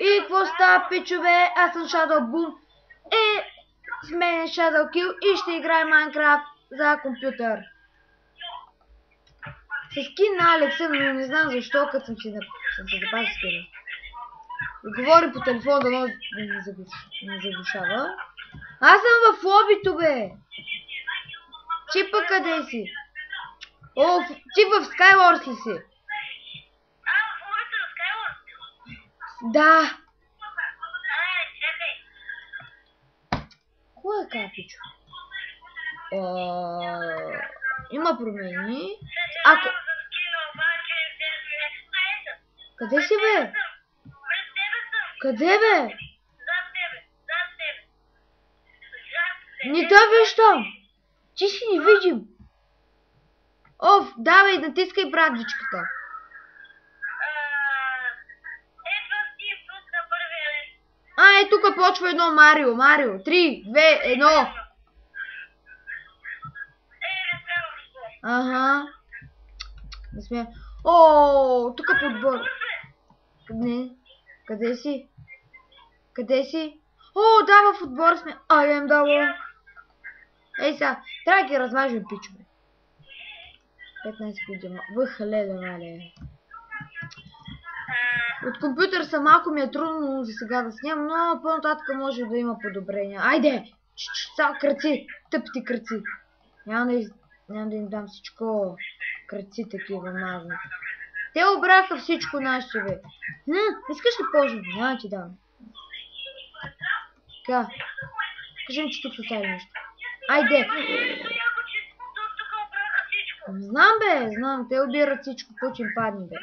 И какво става, пичове? Аз съм Shadow Boom. С мен е Shadow Kill и ще играем Minecraft за компютър. С скин на Алекса, но не знам защо, като съм се запазил скина. Говори по телефона, да не заглушава. Аз съм в лобито, бе! Чипа къде си? О, ти в Skywars ли си? Да. Кой е капичо? Има промени. Ако... Къде си, бе? Къде, бе? Не те виждам. Ти си не видим. Оф, давай, натискай брадичката. Тук почва едно Марио. 3, 2, 1. Ага. Не сме. О, тук подбор. Къде си? Къде си? О, да, в отбор сме. Ем дало. Ей сега, трябва да ги размажем, пичове. 15 година. Леле, мале. От компютър са малко ми е трудно за сега да снимам, но по-нататък може да има подобрения. Айде! Само кръци! Тъпти кръци! Няма да им дам всичко кръци такива мазни. Те обраха всичко нашите, бе. Искаш ли ползвам? Няма ти дам. Така. Кажи ми, че тук остави нещо. Айде! Знам, бе, знам. Те обират всичко, какво че им падне, бе.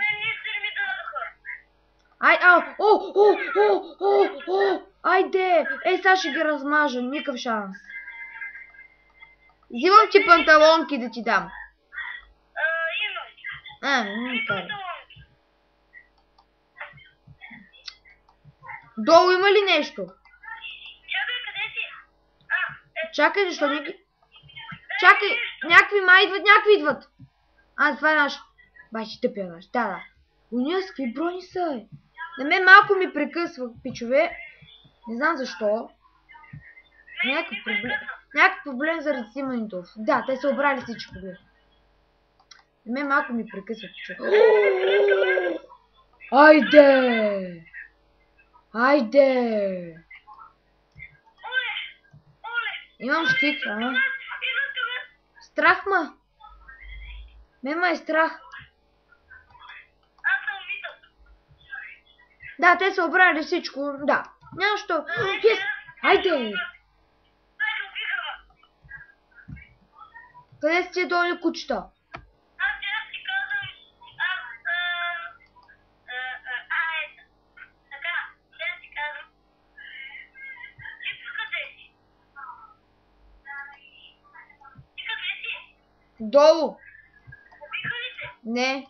Айде! Сега ще ги размажа, никакъв шанс. Взимам ти панталонки да ти дам. Долу има ли нещо? Чакай, защо някакви... Чакай, някакви май идват, някакви идват. Това е наш. Бачи тъпия наш, да. Уния с какви брони са, На мен малко ми прекъсва, пичове. Не знам защо. Някакъв проблем заради снимането. Да, те са обрали всичко. На мен малко ми прекъсва, пичове. Айде! Айде! Имам щит, Страх ма! Мен е страх. Да, те са обрали всичко, да. Няма що. Айде! Къде сте долу кучета? Долу. Не.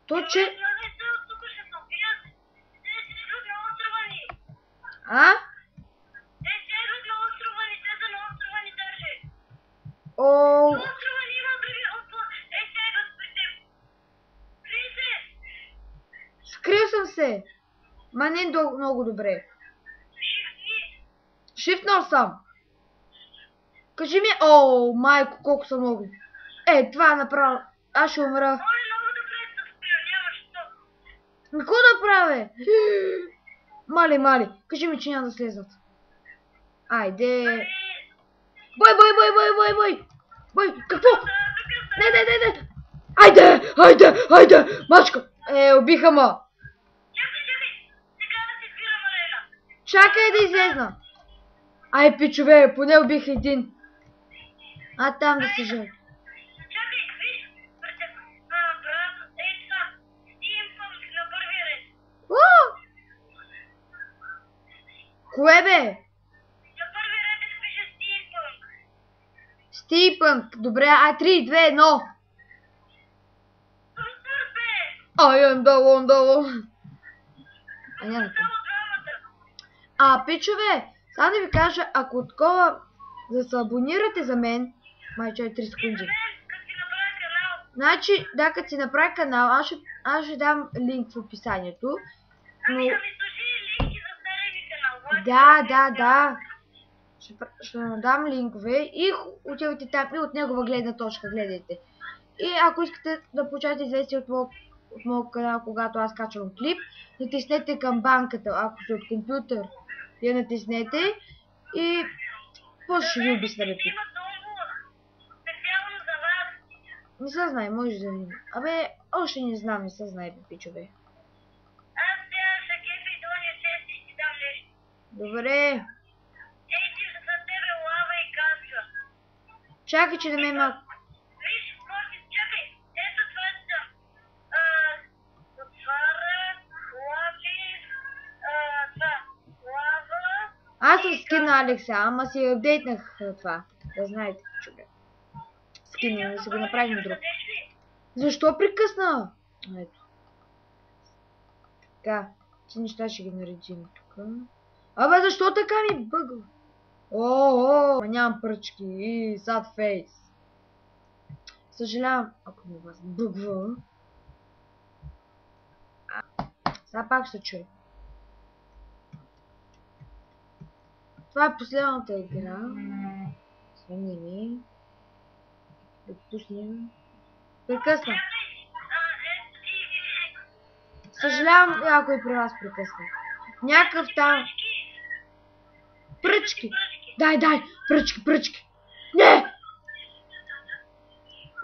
То, че... Скрил съм се. Ма не много добре. Шифнал съм. Кажи ми, майко, колко са много. Това направо. Аз ще умра. Какво да правя? Мали. Кажи ми, че няма да слезат. Айде. Бой. Какво? Не. Айде. Мачка. Убиха ма. Чакай да излезна. Пичове, поне убих един. Там да се жали. Кое, бе? На първи ред пише Steampunk. Steampunk, добре, 3, 2, 1. Имам долу. Пичове, сега да ви кажа, ако такова да се абонирате за мен, май чай 3 секунди. Значи, да, като си направи канал, аз ще дам линк в описанието. Но... Ами да ми служи линки за стария ми канал. Да. Ще дам линкове и отивайте там и от негова гледна точка гледайте. И ако искате да получавате известие от моят канал, когато аз качвам клип, натиснете камбанката, ако сте от компютър, я натиснете и после ще ви обясня. Има томбола. Специално за вас. Не се знае, може да не. Абе, още не знам, не се знае, пичове. Аз сега ще кефи до уния 6 и ще дам нещо. Добре. Ей, ти за тебе лава и каска. Чакай, че да ме има... Виж, Корки, чакай. Ето това са. Отвара, лапис, това. Лава. Аз съм скина Алекса, ама си апдейтнах това. Да знаете, чубе. Скина, да си го направим друг. Защо прекъсна? Ето. Така, ти неща ще ги наредим тук. Абе, защо така ми бъгва? О, нямам пръчки и сад фейс. Съжалявам, ако ми вас бъгва. Сега пак ще чуя. Това е последната игра. Свани ми. Допуснем. Прекъсвам. Съжалявам, ако и при вас прекъсвам. Някакъв там... Пръчки! Дай! Пръчки! Не!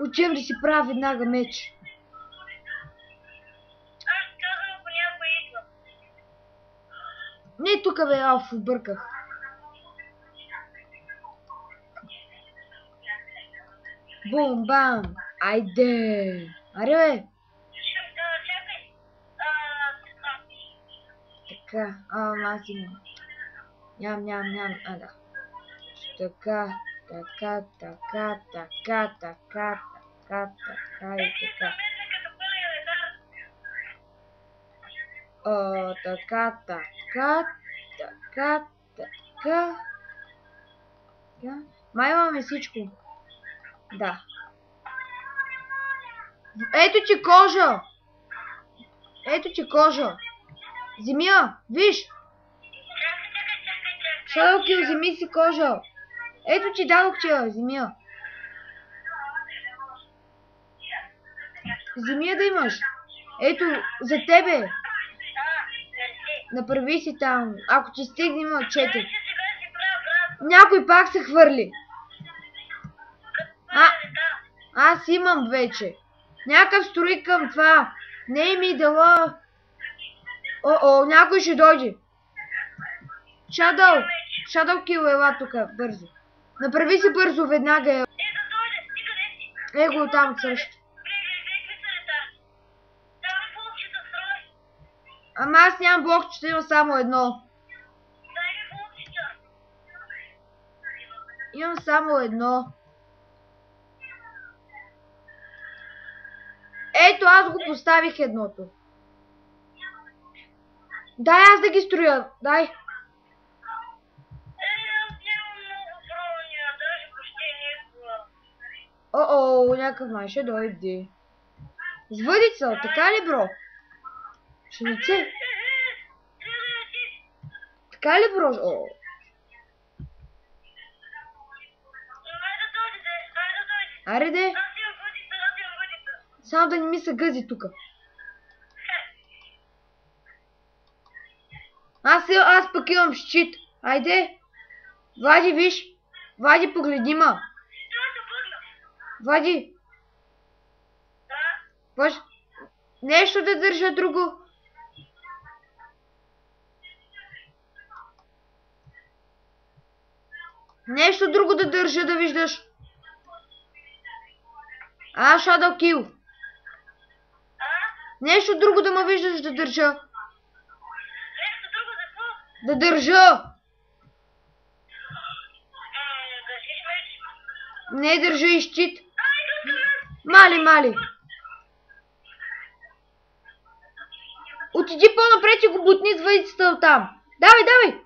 Отивам да си правя веднага меч. Аз казвам, ако някой идва. Не, тук бе, обърках. Бум, бам! Айде! Аре бе! Чакай. Така, аз имам. Ням. Да. Така и така. Така. Май имаме всичко. Да. Ето ти кожа. Земя, виж. Шадокил, вземи си кожа. Ето ти дадох ти я, земя. Земя да имаш. Ето, за тебе. Направи си там. Ако ти стигне има 4. Някой пак се хвърли. Аз имам вече. Някакъв строи към това. Не ми дала. Някой ще дойде. Shadow Kill, ела тука, бързо. Направи си бързо, веднага. Его там също. Ама аз нямам блокчета, имам само едно. Имам само едно. Ето, аз го поставих едното. Дай аз да ги строя, дай. Някакъв май ще дойде. С въдица, така ли, бро? Шенице? Така ли, бро? Аре де. Само да не ми се гъзи тука. Аз пък имам щит. Айде. Вади, виж. Вади, погледни ма. Вади. Нещо да държа друго. Нещо друго да държа, да виждаш. Shadow Kill. Нещо друго да ме виждаш да държа. Нещо друго за какво? Да държа. Държиш меч. Не държа и щит. Мали. Отиди по-напред и го бутни с въдицата оттам. Давай.